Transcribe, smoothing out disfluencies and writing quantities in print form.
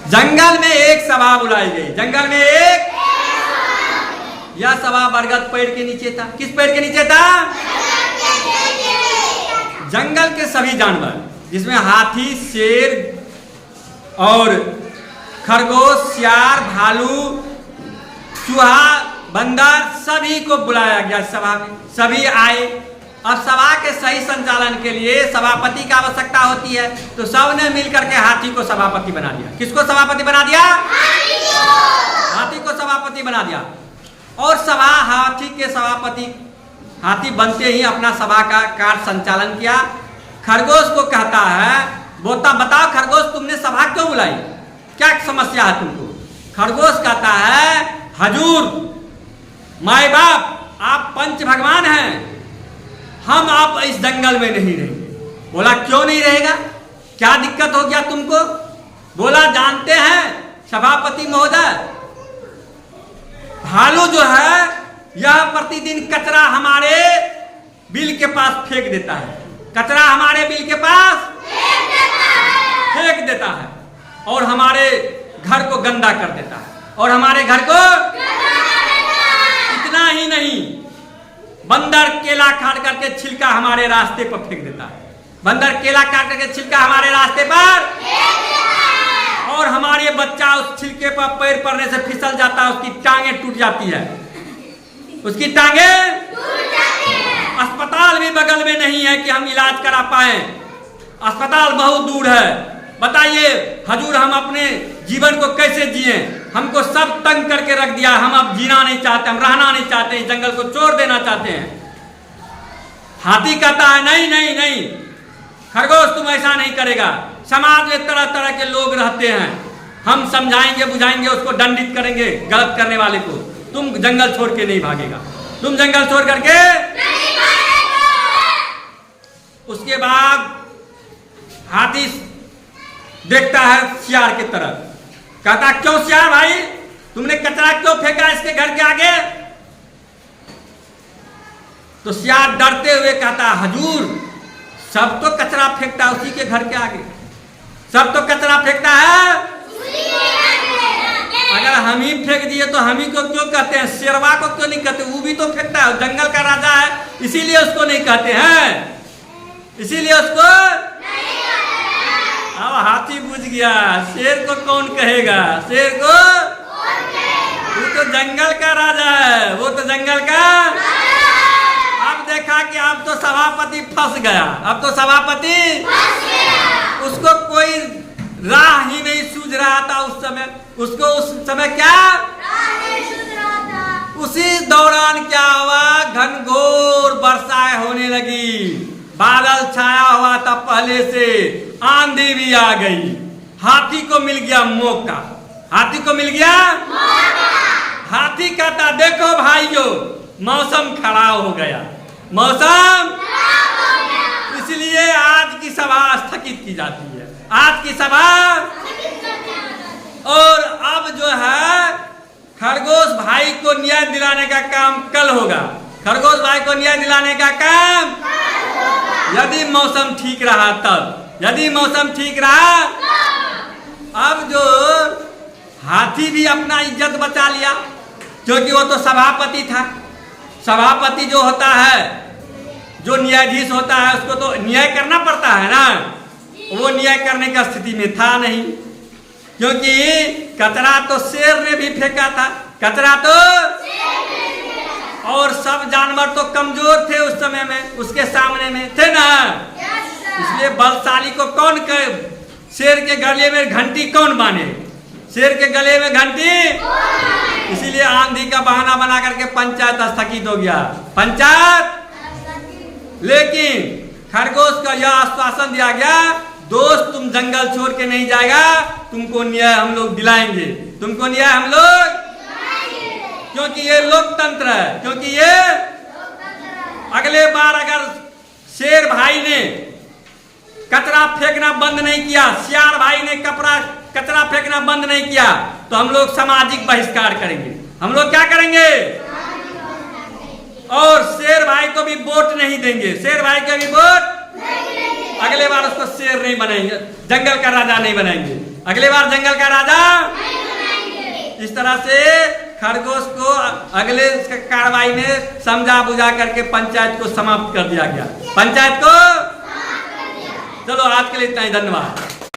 जंगल में एक सभा बुलाई गई। जंगल में एक यह सभा बरगद पेड़ के नीचे था। किस पेड़ के नीचे था? जंगल के सभी जानवर, जिसमें हाथी, शेर और खरगोश, सियार, भालू, चूहा, बंदर, सभी को बुलाया गया सभा में। सभी आए। अब सभा के सही संचालन के लिए सभापति की आवश्यकता होती है, तो सबने मिलकर के हाथी को सभापति बना दिया। किसको सभापति बना दिया? हाथी को सभापति बना दिया। और सभा हाथी के सभापति, हाथी बनते ही अपना सभा का कार्य संचालन किया। खरगोश को कहता है, बताओ खरगोश, तुमने सभा क्यों बुलाई? क्या समस्या है तुमको? खरगोश कहता है, हजूर, माए बाप, आप पंच भगवान हैं, हम आप इस जंगल में नहीं रहेंगे। बोला क्यों नहीं रहेगा? क्या दिक्कत हो गया तुमको? बोला जानते हैं सभापति महोदय, भालू जो है यह प्रतिदिन कचरा हमारे बिल के पास फेंक देता है। कचरा हमारे बिल के पास फेंक देता है और हमारे घर को गंदा कर देता है। और हमारे घर को इतना ही नहीं, बंदर केला काट करके छिलका हमारे रास्ते पर फेंक देता है। बंदर केला काट करके छिलका हमारे रास्ते पर, और हमारे बच्चा उस छिलके पर पैर पड़ने से फिसल जाता है, उसकी टांगे टूट जाती है। उसकी टांगे अस्पताल भी बगल में नहीं है कि हम इलाज करा पाए। अस्पताल बहुत दूर है। बताइए हजूर, हम अपने जीवन को कैसे जिए? हमको सब तंग करके रख दिया। हम अब जीना नहीं चाहते, हम रहना नहीं चाहते, इस जंगल को छोड़ देना चाहते हैं। हाथी कहता है, नहीं नहीं नहीं खरगोश, तुम ऐसा नहीं करेगा। समाज में तरह तरह के लोग रहते हैं, हम समझाएंगे, बुझाएंगे, उसको दंडित करेंगे गलत करने वाले को। तुम जंगल छोड़ के नहीं भागेगा, तुम जंगल छोड़ करके नहीं भागेगा। उसके बाद हाथी देखता है सियार की तरफ, कहता क्यों सियार भाई, तुमने कचरा क्यों फेंका इसके घर के आगे? तो सियार डरते हुए कहता, हजूर, सब तो कचरा फेंकता है उसी के घर के आगे, सब तो कचरा फेंकता है। अगर हम ही फेंक दिए तो हम ही को क्यों कहते हैं? शेरवा को क्यों नहीं कहते? वो भी तो फेंकता है, जंगल का राजा है, इसीलिए उसको नहीं कहते हैं, इसीलिए उसको। अब हाथी बुझ गया, शेर को कौन कहेगा? शेर को वो तो जंगल का राजा है, वो तो जंगल का। अब देखा कि अब तो सभापति फंस गया, अब तो सभापति उसको कोई राह ही नहीं सूझ रहा था उस समय। उसको उस समय क्या उसी दौरान क्या हुआ, घनघोर वर्षाएं होने लगी, बादल छाया हुआ था पहले से, आंधी भी आ गई। हाथी को मिल गया मौका, हाथी को मिल गया मौका। हाथी कहता, देखो भाइयों, मौसम खराब हो गया, मौसम खराब हो गया, इसलिए आज की सभा स्थगित की जाती है, आज की सभा। और अब जो है खरगोश भाई को न्याय दिलाने का काम कल होगा। खरगोश भाई को न्याय दिलाने का काम यदि मौसम ठीक रहा तब, यदि मौसम ठीक रहा। अब जो हाथी भी अपना इज्जत बचा लिया, क्योंकि वो तो सभापति था। सभापति जो होता है, जो न्यायाधीश होता है, उसको तो न्याय करना पड़ता है ना। वो न्याय करने का स्थिति में था नहीं, क्योंकि कचरा तो शेर ने भी फेंका था, कचरा तो, और सब जानवर तो कमजोर थे उस समय में, उसके सामने में थे ना। इसलिए बलशाली को कौन कहे? शेर के गले में घंटी कौन बांधे? शेर के गले में घंटी। इसीलिए आंधी का बहाना बना करके पंचायत स्थगित हो गया, पंचायत। लेकिन खरगोश का यह आश्वासन दिया गया, दोस्त तुम जंगल छोड़ के नहीं जाएगा, तुमको न्याय हम लोग दिलाएंगे, तुमको न्याय हम लोग, क्योंकि ये लोकतंत्र है, क्योंकि ये अगले बार अगर शेर भाई ने कचरा फेंकना बंद नहीं किया, सियार भाई ने कचरा फेंकना बंद नहीं किया, तो हम लोग सामाजिक बहिष्कार करेंगे। हम लोग क्या करेंगे? और शेर भाई को भी वोट नहीं देंगे, शेर भाई को भी वोट, अगले बार उसको शेर नहीं बनाएंगे, जंगल का राजा नहीं बनाएंगे। अगले बार जंगल का राजा। इस तरह से खरगोश को अगले कार्रवाई में समझा बुझा करके पंचायत को समाप्त कर दिया गया। पंचायत को चलो आज के लिए इतना ही, धन्यवाद।